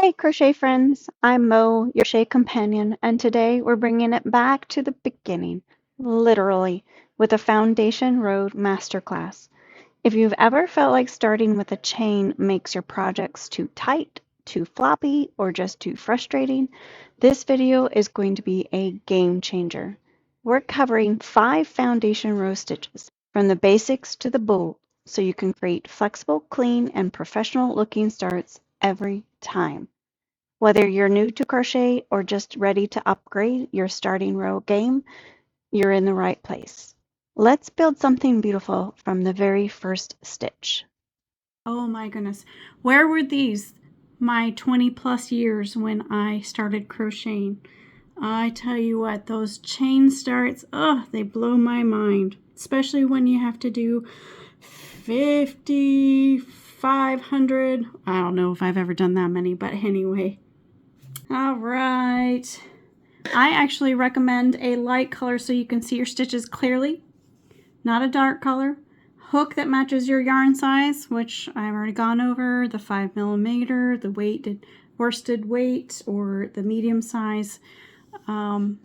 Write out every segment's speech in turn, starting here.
Hey crochet friends, I'm Mo, your crochet companion, and today we're bringing it back to the beginning, literally, with a Foundation Row Masterclass. If you've ever felt like starting with a chain makes your projects too tight, too floppy, or just too frustrating, this video is going to be a game changer. We're covering 5 foundation row stitches, from the basics to the bold, so you can create flexible, clean, and professional looking starts every time. Whether you're new to crochet or just ready to upgrade your starting row game, you're in the right place. Let's build something beautiful from the very first stitch. Oh my goodness. Where were these my 20 plus years when I started crocheting? I tell you what, those chain starts, they blow my mind. Especially when you have to do 50, 500. I don't know if I've ever done that many, but anyway. All right. I actually recommend a light color so you can see your stitches clearly, not a dark color. Hook that matches your yarn size, which I've already gone over, the 5mm, the weighted worsted weight, or the medium size yarn.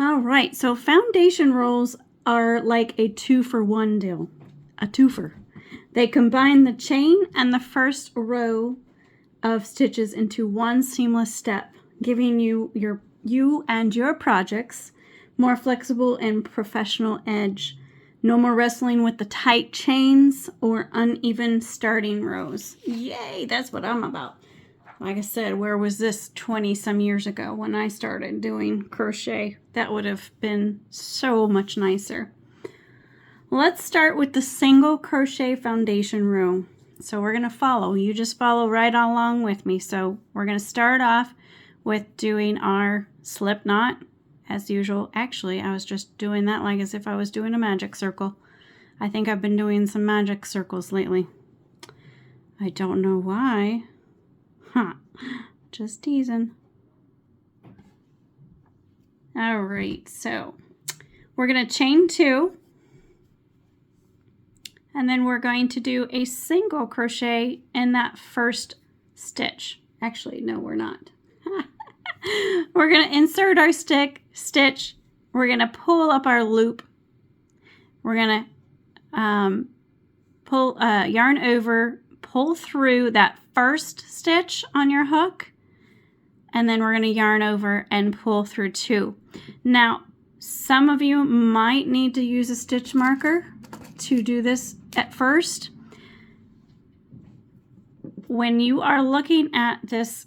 All right, so foundation rolls are like a 2-for-1 deal, a twofer. They combine the chain and the first row of stitches into one seamless step, giving you and your projects more flexible and professional edge. No more wrestling with the tight chains or uneven starting rows. Yay, that's what I'm about. Like I said, where was this 20 some years ago when I started doing crochet? That would have been so much nicer. Let's start with the single crochet foundation row. So we're going to follow. You just follow right along with me. So we're going to start off with doing our slip knot as usual. Actually, I was just doing that like as if I was doing a magic circle. I think I've been doing some magic circles lately. I don't know why. Just teasing. All right, so we're going to chain 2. And then we're going to do a single crochet in that first stitch. Actually, no, we're not. We're going to insert our stitch. We're going to pull up our loop. We're going to pull yarn over, pull through that first stitch on your hook, and then we're going to yarn over and pull through 2. Now, some of you might need to use a stitch marker to do this at first. When you are looking at this,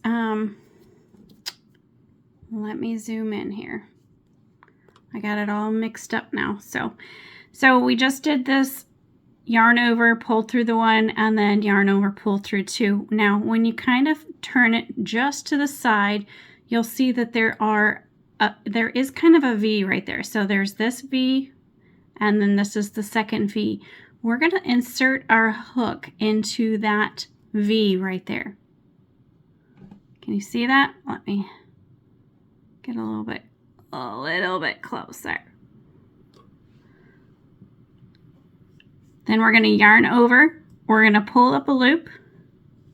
let me zoom in here. I got it all mixed up now. So we just did this yarn over, pull through the 1, and then yarn over, pull through 2. Now, when you kind of turn it just to the side, you'll see that there is kind of a V right there. So there's this V, and then this is the second V. We're going to insert our hook into that V right there. Can you see that? Let me get a little bit closer. Then we're going to yarn over. We're going to pull up a loop,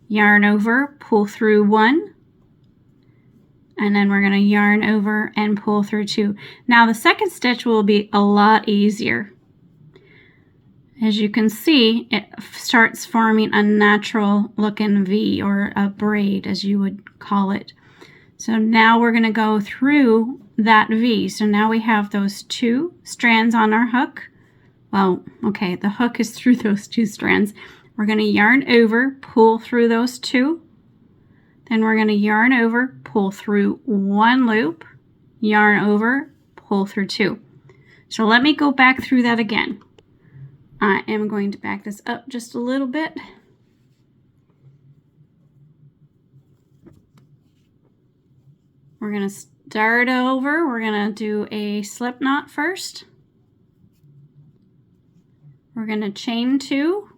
yarn over, pull through 1, and then we're going to yarn over and pull through 2. Now the second stitch will be a lot easier. As you can see, it starts forming a natural looking V, or a braid as you would call it. So now we're going to go through that V. So now we have those 2 strands on our hook. Well, okay, the hook is through those 2 strands. We're going to yarn over, pull through those 2. Then we're going to yarn over, pull through 1 loop, yarn over, pull through 2. So let me go back through that again. I am going to back this up just a little bit. We're going to start over. We're going to do a slip knot first. We're going to chain 2.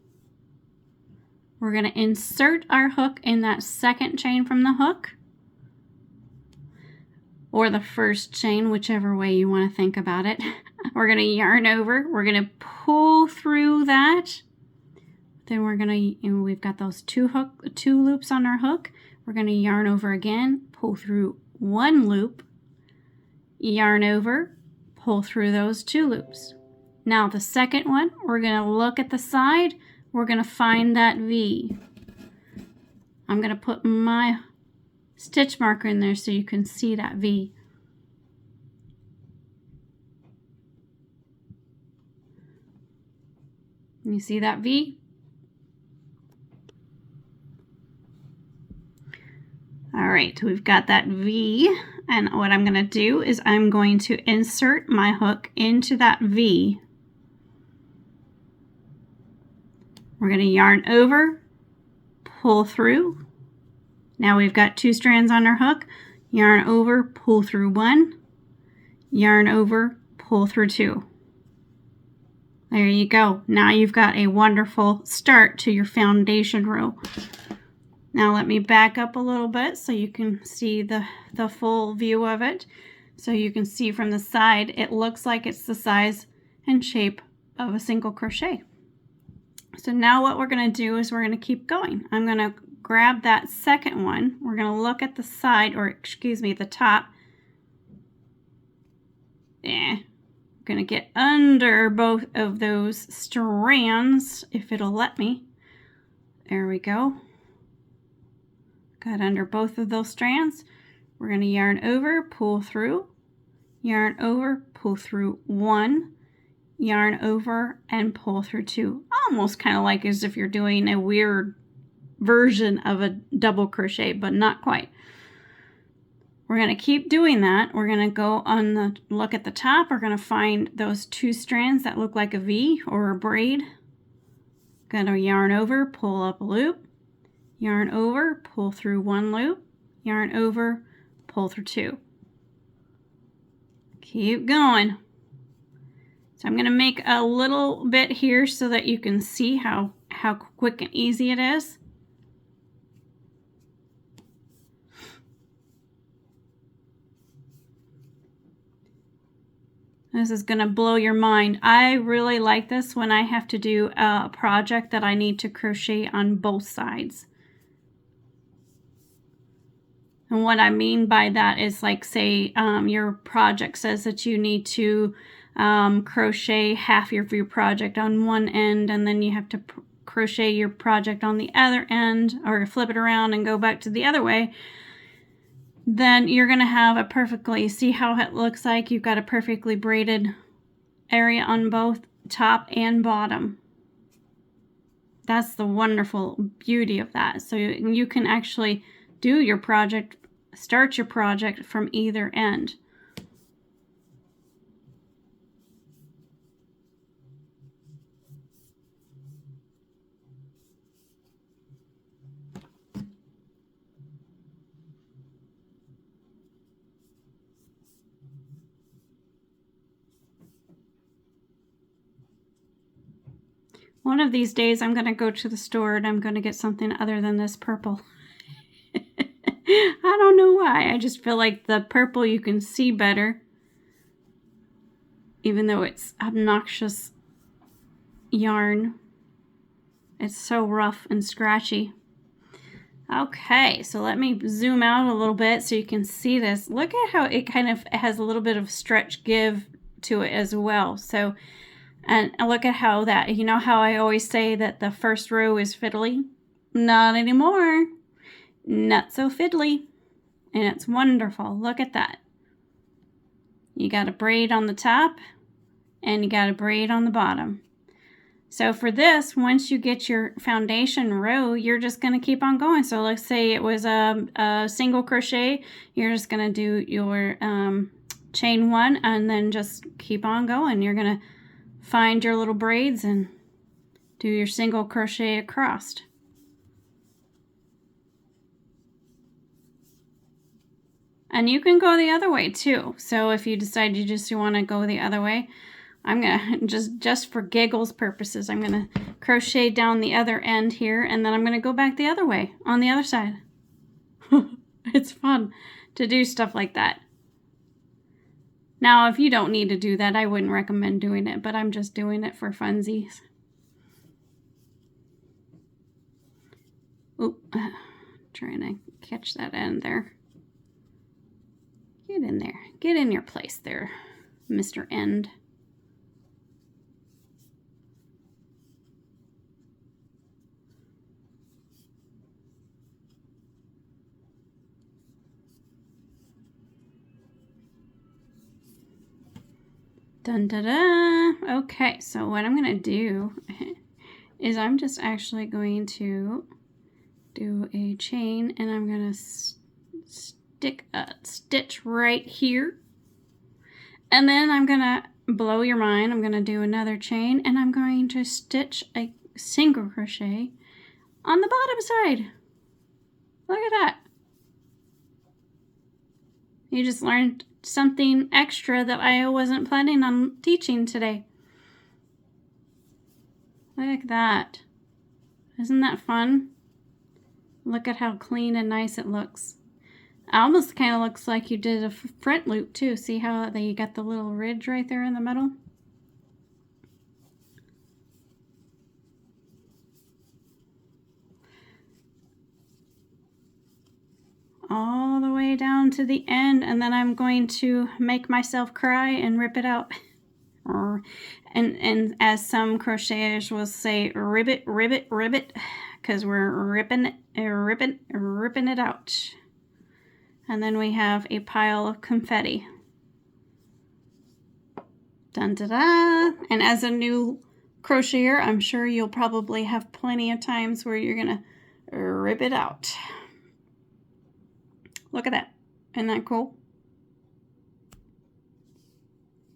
We're going to insert our hook in that second chain from the hook, or the first chain, whichever way you want to think about it. We're going to yarn over. We're going to pull through that Then we're gonna, we've got those two loops on our hook. We're gonna yarn over again, pull through one loop, yarn over, pull through those 2 loops. Now the second one, we're gonna look at the side, we're gonna find that V. I'm gonna put my stitch marker in there so you can see that V. You see that V? All right, we've got that V, and what I'm going to do is I'm going to insert my hook into that V. We're going to yarn over, pull through. Now we've got 2 strands on our hook. Yarn over, pull through 1, yarn over, pull through 2. There you go. Now you've got a wonderful start to your foundation row. Now let me back up a little bit so you can see the full view of it. So you can see from the side, it looks like it's the size and shape of a single crochet. So now what we're going to do is we're going to keep going. I'm going to grab that second one. We're going to look at the side, or excuse me, the top. I'm going to get under both of those strands, if it'll let me. There we go. Got under both of those strands. We're going to yarn over, pull through, yarn over, pull through 1, yarn over, and pull through 2. Almost kind of like as if you're doing a weird version of a double crochet, but not quite. We're going to keep doing that. We're going to go on the look at the top. We're going to find those 2 strands that look like a V or a braid. Going to yarn over, pull up a loop, yarn over, pull through 1 loop, yarn over, pull through 2. Keep going. So I'm going to make a little bit here so that you can see how quick and easy it is. This is going to blow your mind. I really like this when I have to do a project that I need to crochet on both sides. And what I mean by that is, like, say your project says that you need to crochet half of your project on one end, and then you have to crochet your project on the other end, or flip it around and go back to the other way. Then you're going to have a perfectly, see how it looks like you've got a perfectly braided area on both top and bottom. That's the wonderful beauty of that. So you can actually do your project, start your project from either end. One of these days I'm going to go to the store and I'm going to get something other than this purple. I don't know why. I just feel like the purple you can see better, even though it's obnoxious yarn. It's so rough and scratchy. Okay, so let me zoom out a little bit so you can see this. Look at how it kind of has a little bit of stretch give to it as well. So, and look at how that, you know how I always say that the first row is fiddly? Not anymore. Not so fiddly. And it's wonderful. Look at that. You got a braid on the top and you got a braid on the bottom. So for this, once you get your foundation row, you're just going to keep on going. So let's say it was a single crochet. You're just going to do your chain 1 and then just keep on going. You're going to find your little braids and do your single crochet across. And you can go the other way too. So if you decide you just want to go the other way, I'm going to, just for giggles purposes, I'm going to crochet down the other end here, and then I'm going to go back the other way on the other side. It's fun to do stuff like that. Now, if you don't need to do that, I wouldn't recommend doing it, but I'm just doing it for funsies. Oh, trying to catch that end there. Get in there. Get in your place there, Mr. End. Dun da da. Okay, so what I'm going to do is I'm just actually going to do a chain, and I'm going to stick a stitch right here. And then I'm going to blow your mind. I'm going to do another chain, and I'm going to stitch a single crochet on the bottom side. Look at that. You just learned something extra that I wasn't planning on teaching today. Look at that. Isn't that fun? Look at how clean and nice it looks. It almost kind of looks like you did a front loop too. See how you got the little ridge right there in the middle? All the way down to the end, and then I'm going to make myself cry and rip it out. And as some crocheters will say, ribbit, ribbit, ribbit, because we're ripping it out. And then we have a pile of confetti. Dun da da. And as a new crocheter, I'm sure you'll probably have plenty of times where you're gonna rip it out. Look at that. Isn't that cool?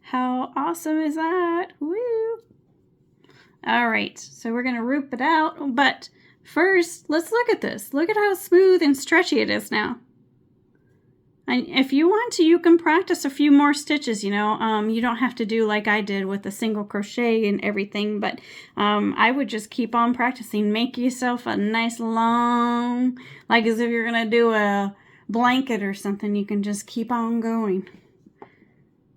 How awesome is that? Woo! All right, so we're gonna rip it out, but first, let's look at this. Look at how smooth and stretchy it is now. And if you want to, you can practice a few more stitches, you know. You don't have to do like I did with the single crochet and everything, but I would just keep on practicing. Make yourself a nice long, like as if you're gonna do a blanket or something. You can just keep on going.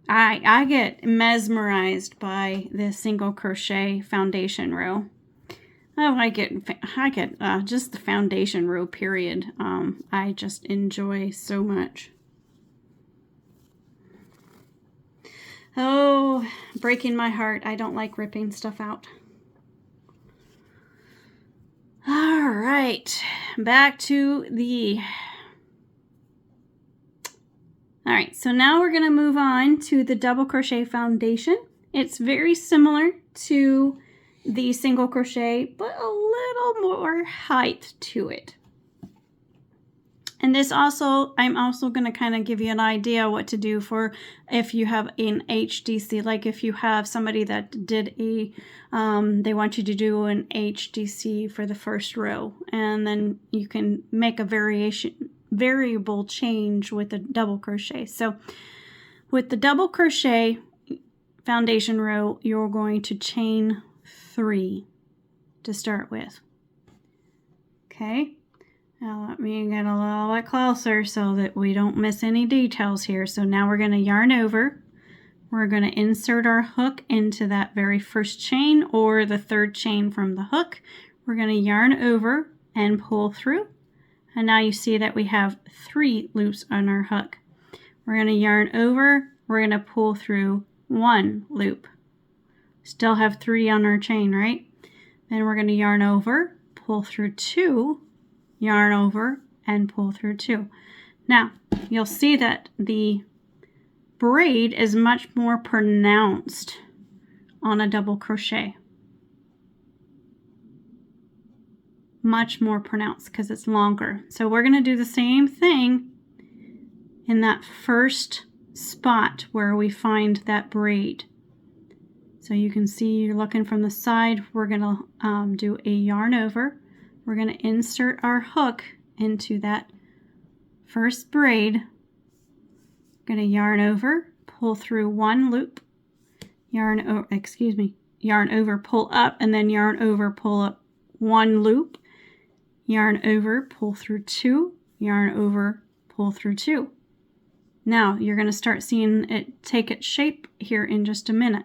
I get mesmerized by this single crochet foundation row. I get just the foundation row period. I just enjoy so much. Oh, breaking my heart. I don't like ripping stuff out. All right, back to the... All right, so now we're going to move on to the double crochet foundation. It's very similar to the single crochet, but a little more height to it. And this also, I'm also going to kind of give you an idea what to do for if you have an HDC, like if you have somebody that did a, they want you to do an HDC for the first row, and then you can make a variable change with a double crochet. So with the double crochet foundation row, you're going to chain 3 to start with. Okay, now let me get a little bit closer so that we don't miss any details here. So now we're going to yarn over. We're going to insert our hook into that very first chain or the third chain from the hook. We're going to yarn over and pull through. And now you see that we have 3 loops on our hook. We're going to yarn over, we're going to pull through 1 loop. Still have 3 on our chain, right? Then we're going to yarn over, pull through 2, yarn over, and pull through 2. Now, you'll see that the braid is much more pronounced on a double crochet. Much more pronounced because it's longer. So we're going to do the same thing in that first spot where we find that braid. So you can see you're looking from the side. We're going to do a yarn over. We're going to insert our hook into that first braid. Going to yarn over, pull through 1 loop, yarn over, pull up, and then yarn over, pull up 1 loop. Yarn over, pull through 2, yarn over, pull through 2. Now you're going to start seeing it take its shape here in just a minute.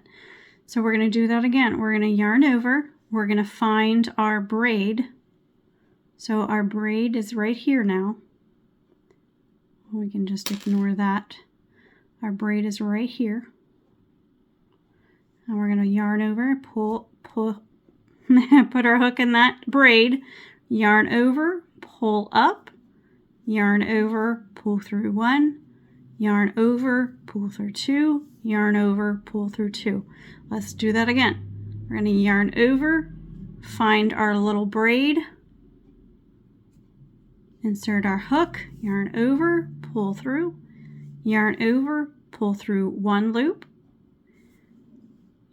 So we're going to do that again. We're going to yarn over, we're going to find our braid, So our braid is right here now. We can just ignore that. Our braid is right here. And we're going to yarn over, pull, put our hook in that braid, yarn over, pull up, yarn over, pull through 1, yarn over, pull through 2, yarn over, pull through 2. Let's do that again. We're going to yarn over, find our little braid, insert our hook, yarn over, pull through, yarn over, pull through 1 loop,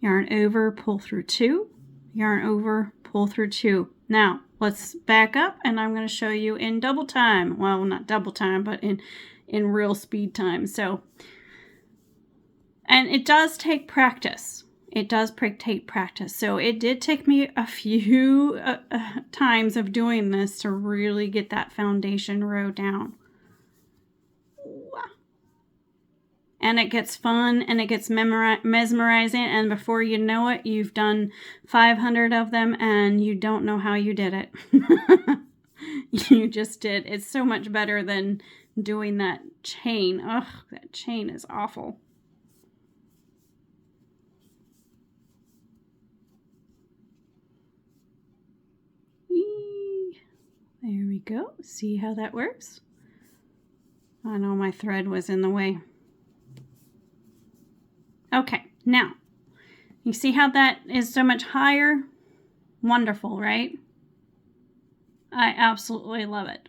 yarn over, pull through 2, yarn over, pull through 2. Now let's back up and I'm going to show you in double time. Well, not double time, but in real speed time. So, and it does take practice. It does take practice. So it did take me a few times of doing this to really get that foundation row down. And it gets fun and it gets mesmerizing, and before you know it, you've done 500 of them and you don't know how you did it. You just did. It's so much better than doing that chain. Ugh, that chain is awful. There we go. See how that works? I know my thread was in the way. Okay, now, you see how that is so much higher? Wonderful, right? I absolutely love it.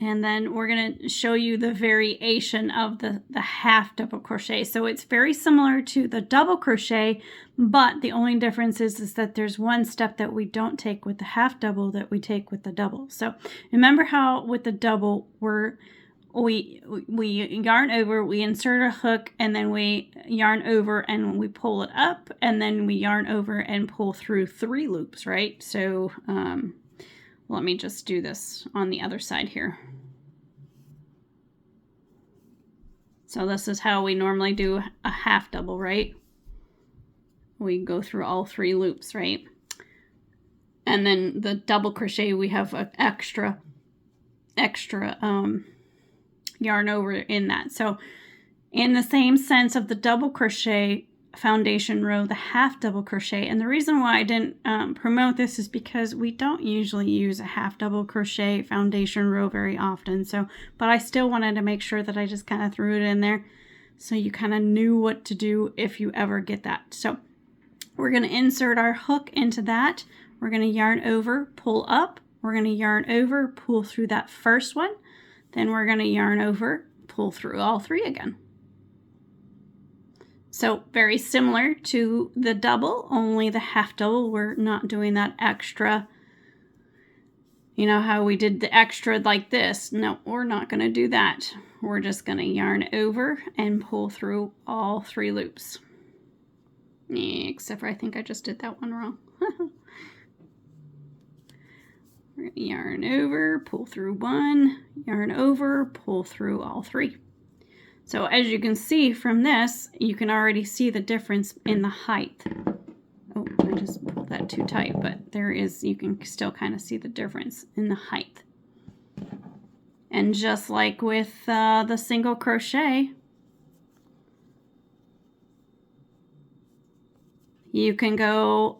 And then we're going to show you the variation of the half double crochet. So it's very similar to the double crochet, but the only difference is that there's one step that we don't take with the half double that we take with the double. So remember how with the double we yarn over, we insert a hook, and then we yarn over and we pull it up, and then we yarn over and pull through 3 loops, right? So let me just do this on the other side here. So this is how we normally do a half double, right? We go through all 3 loops, right? And then the double crochet, we have an extra yarn over in that. So in the same sense of the double crochet foundation row, the half double crochet, and the reason why I didn't promote this is because we don't usually use a half double crochet foundation row very often. So, but I still wanted to make sure that I just kind of threw it in there so you kind of knew what to do if you ever get that. So we're going to insert our hook into that. We're going to yarn over, pull up. We're going to yarn over, pull through that first one. Then we're going to yarn over, pull through all 3 again. So very similar to the double, only the half double, we're not doing that extra. You know how we did the extra like this? No, we're not going to do that. We're just going to yarn over and pull through all 3 loops. Except for I think I just did that one wrong. We're going to yarn over, pull through 1, yarn over, pull through all 3. So as you can see from this, you can already see the difference in the height. Oh, I just pulled that too tight, but there is, you can still kind of see the difference in the height. And just like with the single crochet, you can go,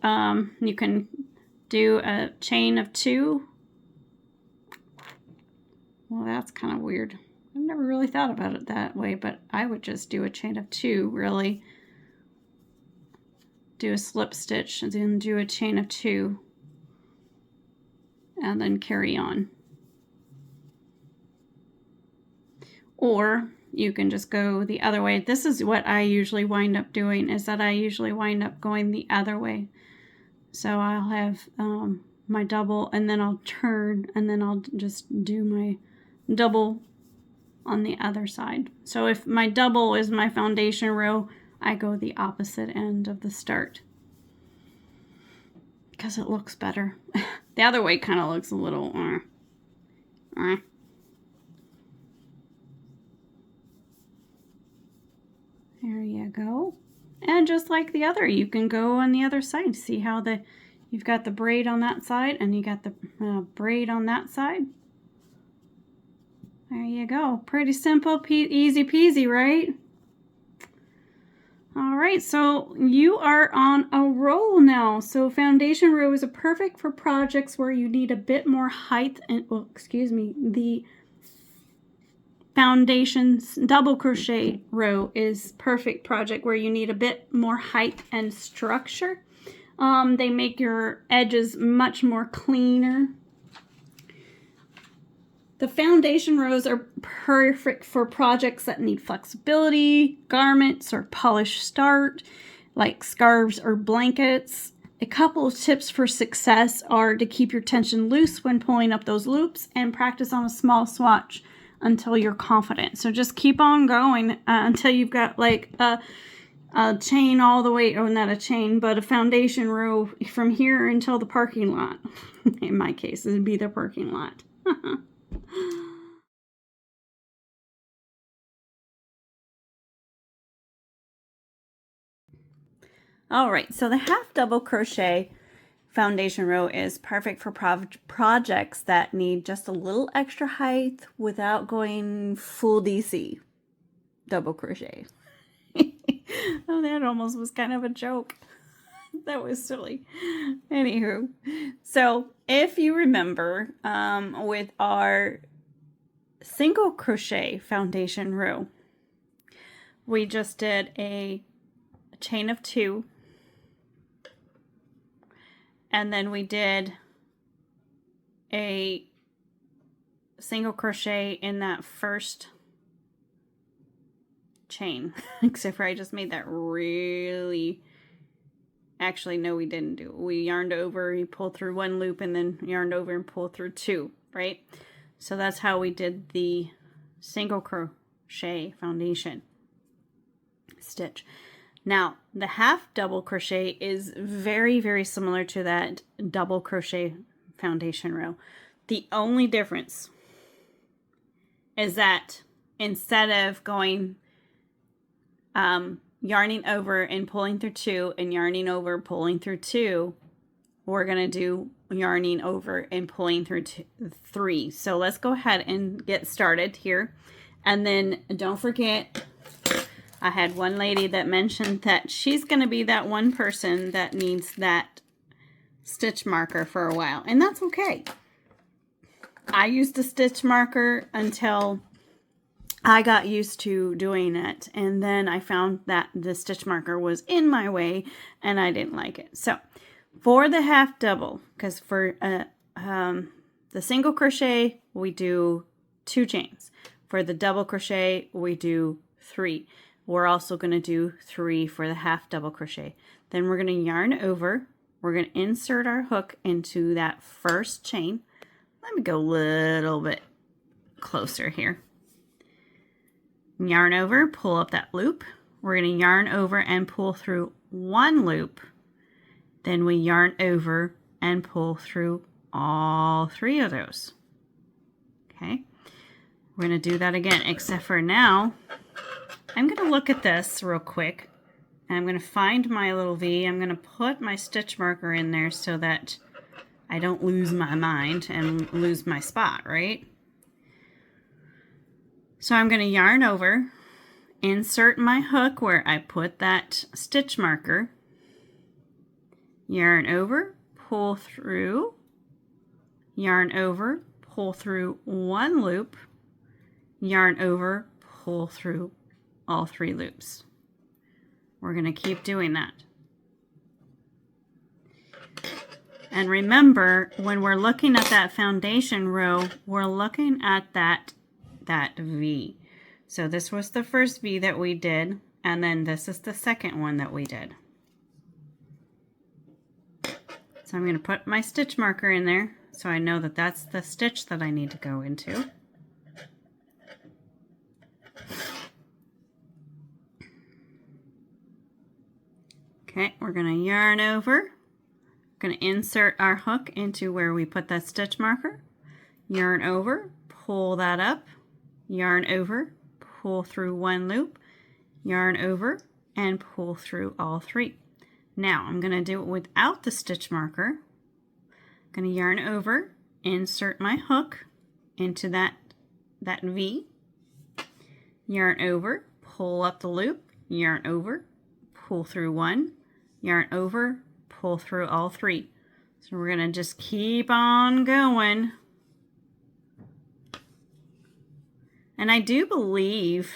you can do a chain of 2. Well, that's kind of weird. I've never really thought about it that way, but I would just do a chain of 2, really. Do a slip stitch and then do a chain of 2 and then carry on. Or you can just go the other way. This is what I usually wind up doing, is that I usually wind up going the other way. So I'll have my double, and then I'll turn, and then I'll just do my double on the other side. So if my double is my foundation row, I go the opposite end of the start because it looks better. The other way kind of looks a little There you go. And just like the other, you can go on the other side. See how you've got the braid on that side and you got the braid on that side. There you go. Pretty simple, easy peasy, right? All right, so you are on a roll now. So foundation row is perfect for projects where you need a bit more height and, well, excuse me, the foundation's double crochet row is perfect project where you need a bit more height and structure. They make your edges much more cleaner. The foundation rows are perfect for projects that need flexibility, garments or polished start, like scarves or blankets. A couple of tips for success are to keep your tension loose when pulling up those loops and practice on a small swatch until you're confident. So just keep on going until you've got like a chain all the way, oh, not a chain, but a foundation row from here until the parking lot. In my case, it would be the parking lot. All right, so the half double crochet foundation row is perfect for projects that need just a little extra height without going full DC double crochet. Oh, that almost was kind of a joke. That was silly. Anywho, so if you remember with our single crochet foundation row, we just did a chain of 2, and then we did a single crochet in that first chain, except for I just made that really, actually no, we didn't do it. We yarned over, you pull through 1 loop and then yarned over and pull through 2, right? So that's how we did the single crochet foundation stitch. Now the half double crochet is very, very similar to that double crochet foundation row. The only difference is that instead of going yarning over and pulling through 2 and yarning over, pulling through 2, we're going to do yarning over and pulling through 3. So let's go ahead and get started here. And then don't forget, I had one lady that mentioned that she's going to be that one person that needs that stitch marker for a while, and that's okay. I used a stitch marker until I got used to doing it, and then I found that the stitch marker was in my way and I didn't like it. So for the half double, because for the single crochet we do 2 chains. For the double crochet we do 3. We're also going to do 3 for the half double crochet. Then we're going to yarn over. We're going to insert our hook into that first chain. Let me go a little bit closer here. Yarn over, pull up that loop. We're going to yarn over and pull through 1 loop. Then we yarn over and pull through all 3 of those. Okay. We're going to do that again, except for now, I'm going to look at this real quick. I'm going to find my little V. I'm going to put my stitch marker in there so that I don't lose my mind and lose my spot, right? So I'm going to yarn over, insert my hook where I put that stitch marker, yarn over, pull through, yarn over, pull through 1 loop, yarn over, pull through all 3 loops. We're going to keep doing that. And remember, when we're looking at that foundation row, we're looking at that V. So this was the first V that we did, and then this is the second one that we did. So I'm going to put my stitch marker in there so I know that that's the stitch that I need to go into. Okay, we're going to yarn over. Going to insert our hook into where we put that stitch marker. Yarn over, pull that up, yarn over, pull through 1 loop, yarn over, and pull through all 3. Now I'm going to do it without the stitch marker. I'm going to yarn over, insert my hook into that V, yarn over, pull up the loop, yarn over, pull through 1, yarn over, pull through all 3. So we're going to just keep on going. And I do believe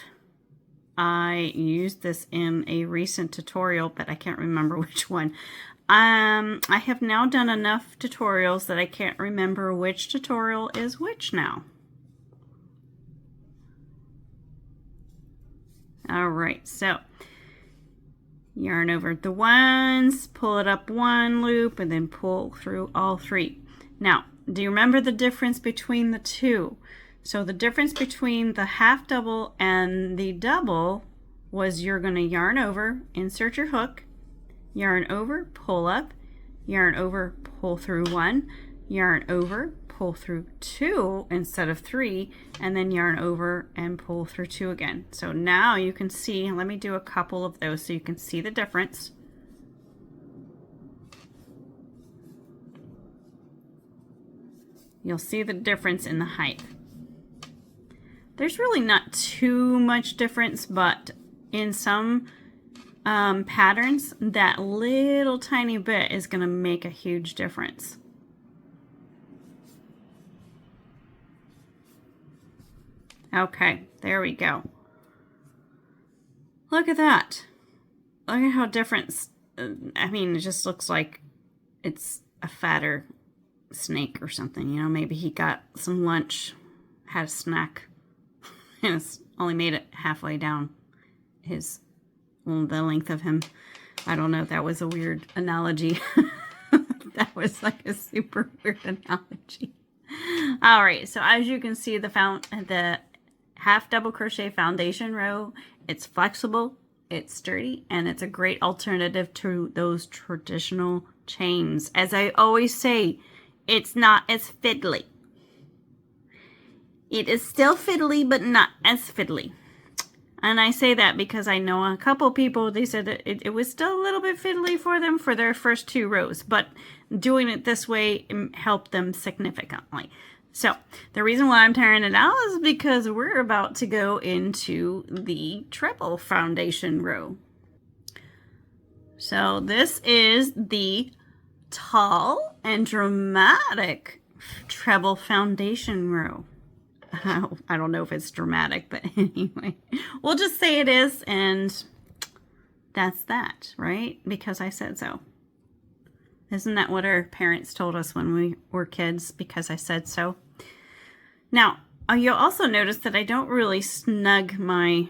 I used this in a recent tutorial, but I can't remember which one. I have now done enough tutorials that I can't remember which tutorial is which now. All right, so yarn over the ones, pull it up 1 loop, and then pull through all 3. Now, do you remember the difference between the 2? So the difference between the half double and the double was you're going to yarn over, insert your hook, yarn over, pull up, yarn over, pull through 1, yarn over, pull through 2 instead of 3, and then yarn over and pull through 2 again. So now you can see, let me do a couple of those so you can see the difference. You'll see the difference in the height. There's really not too much difference, but in some patterns, that little tiny bit is going to make a huge difference. Okay, there we go. Look at that. Look at how different, I mean, it just looks like it's a fatter snake or something. You know, maybe he got some lunch, had a snack, and it's only made it halfway down the length of him. I don't know if that was a weird analogy. That was like a super weird analogy. All right, so as you can see, the half double crochet foundation row, it's flexible, it's sturdy, and it's a great alternative to those traditional chains. As I always say, it's not as fiddly. It is still fiddly, but not as fiddly. And I say that because I know a couple people, they said that it was still a little bit fiddly for them for their first 2 rows, but doing it this way helped them significantly. So the reason why I'm tearing it out is because we're about to go into the treble foundation row. So this is the tall and dramatic treble foundation row. I don't know if it's dramatic, but anyway, we'll just say it is, and that's that, right? Because I said so. Isn't that what our parents told us when we were kids? Because I said so. Now, you'll also notice that I don't really snug my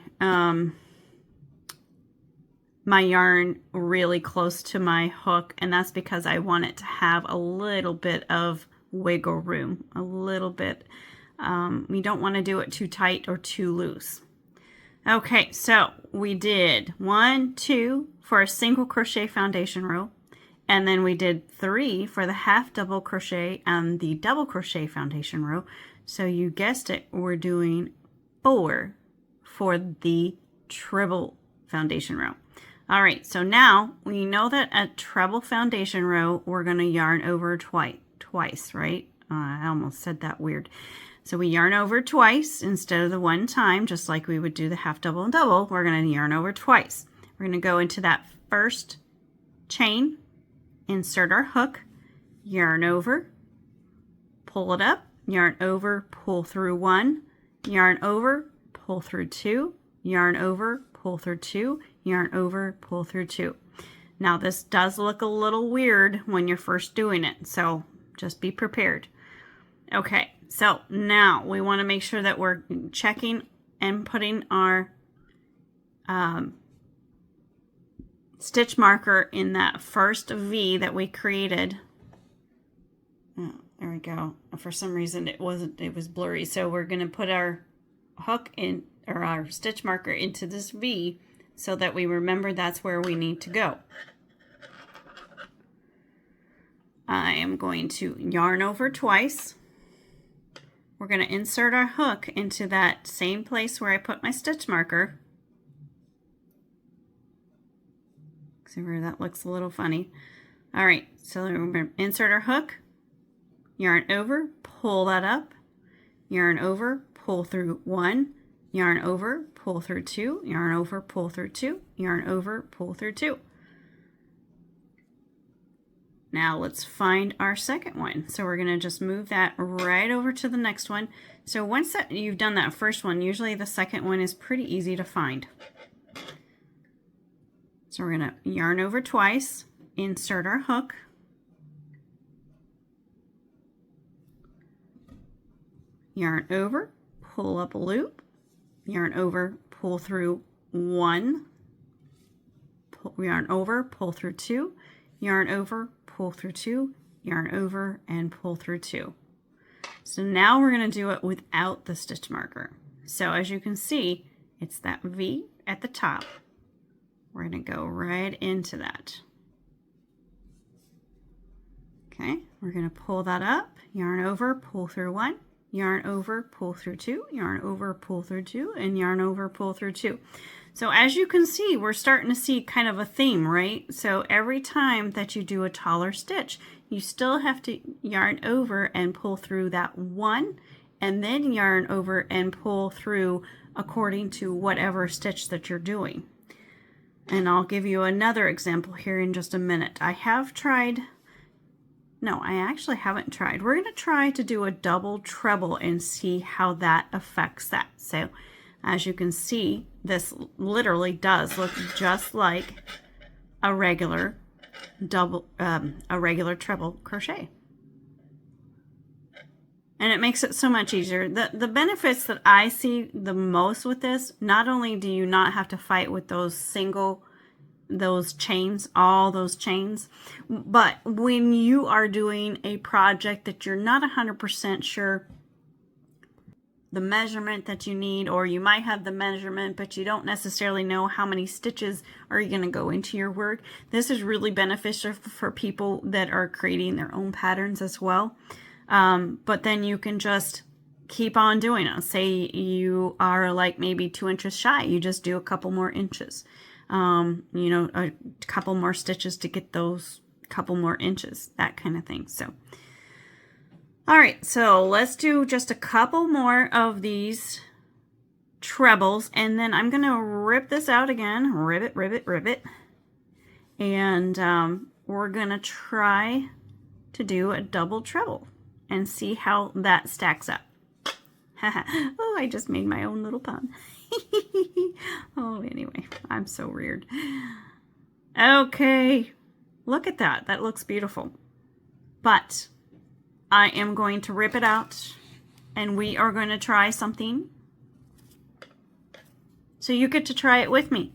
my yarn really close to my hook, and that's because I want it to have a little bit of wiggle room, a little bit. We don't want to do it too tight or too loose. Okay, so we did 1, 2 for a single crochet foundation row, and then we did 3 for the half double crochet and the double crochet foundation row. So you guessed it, we're doing 4 for the treble foundation row. All right, so now we know that at treble foundation row, we're going to yarn over twice, right? I almost said that weird. So we yarn over twice instead of the one time, just like we would do the half double and double. We're going to yarn over twice. We're going to go into that first chain, insert our hook, yarn over, pull it up, yarn over, pull through 1, yarn over, pull through 2, yarn over, pull through 2, yarn over, pull through 2. Now this does look a little weird when you're first doing it, so just be prepared. Okay, so now we want to make sure that we're checking and putting our stitch marker in that first V that we created. Oh, there we go. For some reason it was blurry. So we're going to put our hook in, or our stitch marker into this V so that we remember that's where we need to go. I am going to yarn over twice. We're going to insert our hook into that same place where I put my stitch marker. See where that looks a little funny. All right, so we're going to insert our hook, yarn over, pull that up, yarn over, pull through 1, yarn over, pull through 2, yarn over, pull through 2, yarn over, pull through 2. Now let's find our second one. So we're going to just move that right over to the next one. So once that you've done that first one, usually the second one is pretty easy to find. So we're going to yarn over twice, insert our hook, yarn over, pull up a loop, yarn over, pull through 1, yarn over, pull through 2, yarn over, pull through 2, yarn over, and pull through 2. So now we're going to do it without the stitch marker. So as you can see, it's that V at the top. We're going to go right into that. Okay, we're going to pull that up, yarn over, pull through 1, yarn over, pull through 2, yarn over, pull through 2, and yarn over, pull through 2. So as you can see, we're starting to see kind of a theme, right? So every time that you do a taller stitch, you still have to yarn over and pull through that 1, and then yarn over and pull through according to whatever stitch that you're doing. And I'll give you another example here in just a minute. I actually haven't tried. We're going to try to do a double treble and see how that affects that. So as you can see, this literally does look just like a regular treble crochet. And it makes it so much easier. The benefits that I see the most with this, not only do you not have to fight with those chains, all those chains, but when you are doing a project that you're not 100% sure the measurement that you need, or you might have the measurement but you don't necessarily know how many stitches are going to go into your work, this is really beneficial for people that are creating their own patterns as well. But then you can just keep on doing it. Say you are like maybe 2 inches shy, you just do a couple more inches, a couple more stitches to get those couple more inches, that kind of thing. So all right, so let's do just a couple more of these trebles, and then I'm going to rip this out again, ribbit, ribbit, ribbit, and we're going to try to do a double treble and see how that stacks up. Oh, I just made my own little pun. Oh, anyway, I'm so weird. Okay, look at that. That looks beautiful. But I am going to rip it out, and we are going to try something. So you get to try it with me.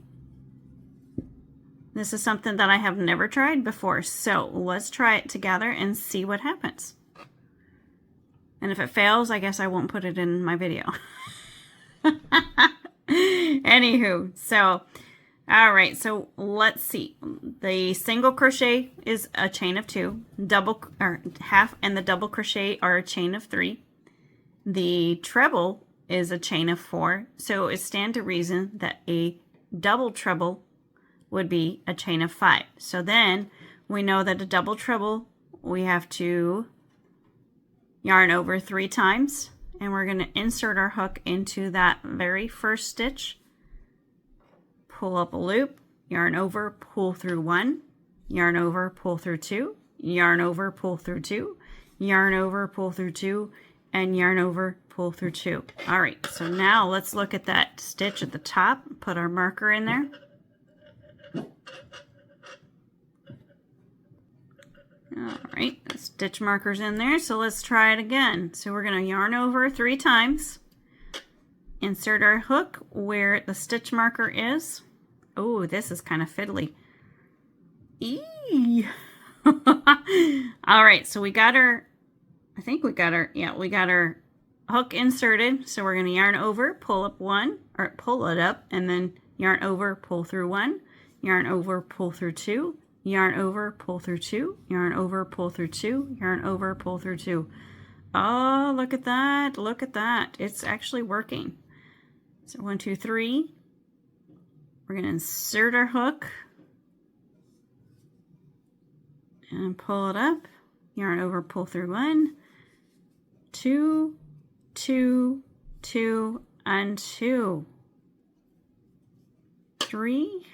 This is something that I have never tried before, so let's try it together and see what happens. And if it fails, I guess I won't put it in my video. Anywho, so all right, so let's see. The single crochet is a chain of 2, double or half and the double crochet are a chain of 3. The treble is a chain of 4, so it stands to reason that a double treble would be a chain of 5. So then we know that a double treble, we have to yarn over 3 times, and we're going to insert our hook into that very first stitch, pull up a loop, yarn over, pull through 1, yarn over, pull through 2, yarn over, pull through 2, yarn over, pull through 2, and yarn over, pull through 2. All right, so now let's look at that stitch at the top, put our marker in there. All right, the stitch marker's in there, so let's try it again. So we're going to yarn over 3 times, insert our hook where the stitch marker is. Oh, this is kind of fiddly. Eee. All right, so we got our, we got our hook inserted. So we're going to yarn over, pull up 1, or pull it up, and then yarn over, pull through 1, yarn over, pull through 2, yarn over, pull through 2, yarn over, pull through 2, yarn over, pull through 2. Oh, look at that. Look at that. It's actually working. So 1, 2, 3. We're going to insert our hook. and pull it up. Yarn over, pull through 1, 2, 2, 2, and 2, 3,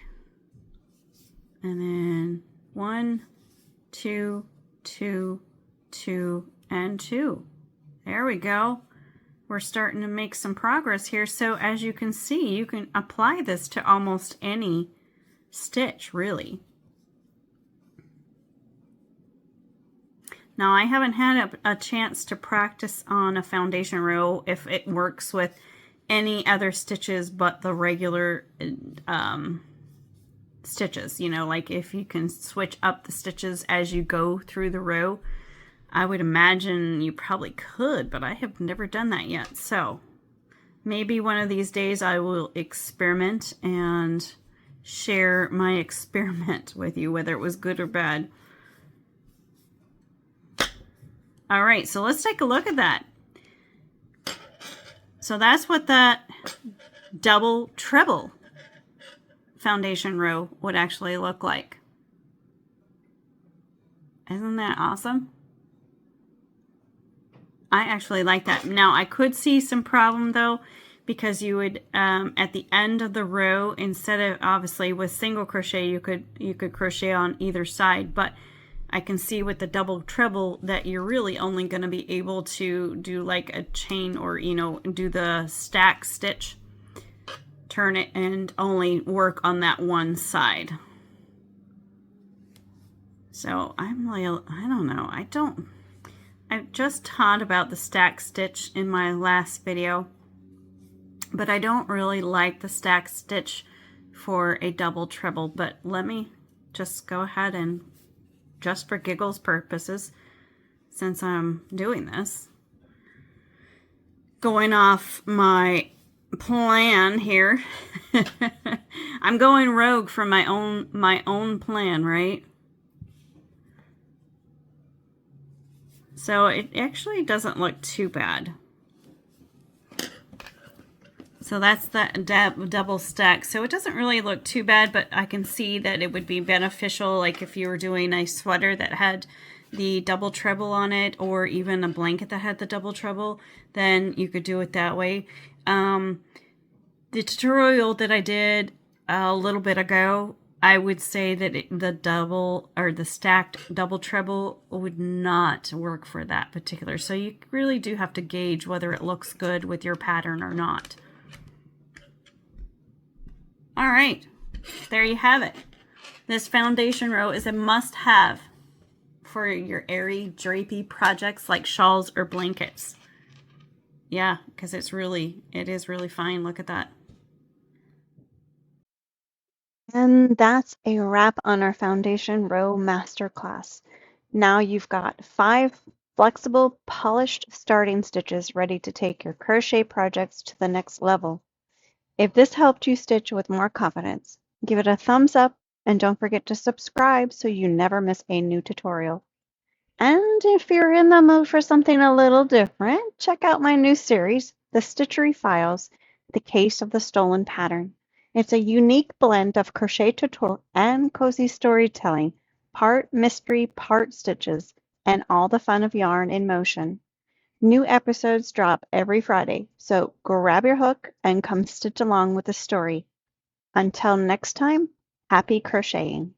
and then 1, 2, 2, 2, and 2. There we go. We're starting to make some progress here. So as you can see, you can apply this to almost any stitch, really. Now, I haven't had a chance to practice on a foundation row if it works with any other stitches but the regular stitches. You know, like if you can switch up the stitches as you go through the row. I would imagine you probably could, but I have never done that yet. So maybe one of these days I will experiment and share my experiment with you, whether it was good or bad. All right, so let's take a look at that. So that's what that double treble foundation row would actually look like. Isn't that awesome? I actually like that. Now, I could see some problem though, because you would at the end of the row, instead of, obviously with single crochet you could crochet on either side, but I can see with the double treble that you're really only going to be able to do like a chain, or you know, do the stack stitch, turn it, and only work on that one side. So I'm like, I don't know, I just taught about the stack stitch in my last video, but I don't really like the stack stitch for a double treble. But let me just go ahead and, just for giggles purposes, since I'm doing this, going off my plan here, I'm going rogue from my own plan, right? So it actually doesn't look too bad. So that's that double stack. So it doesn't really look too bad, but I can see that it would be beneficial, like if you were doing a sweater that had the double treble on it, or even a blanket that had the double treble, then you could do it that way. The tutorial that I did a little bit ago, I would say that the double or the stacked double treble would not work for that particular. So you really do have to gauge whether it looks good with your pattern or not. All right, there you have it. This foundation row is a must-have for your airy, drapey projects like shawls or blankets. Yeah, because it is really fine. Look at that. And that's a wrap on our Foundation Row Masterclass. Now you've got 5 flexible, polished starting stitches ready to take your crochet projects to the next level. If this helped you stitch with more confidence, give it a thumbs up and don't forget to subscribe so you never miss a new tutorial. And if you're in the mood for something a little different, check out my new series, The Stitchery Files, The Case of the Stolen Pattern. It's a unique blend of crochet tutorial and cozy storytelling, part mystery, part stitches, and all the fun of yarn in motion. New episodes drop every Friday, so grab your hook and come stitch along with the story. Until next time, happy crocheting!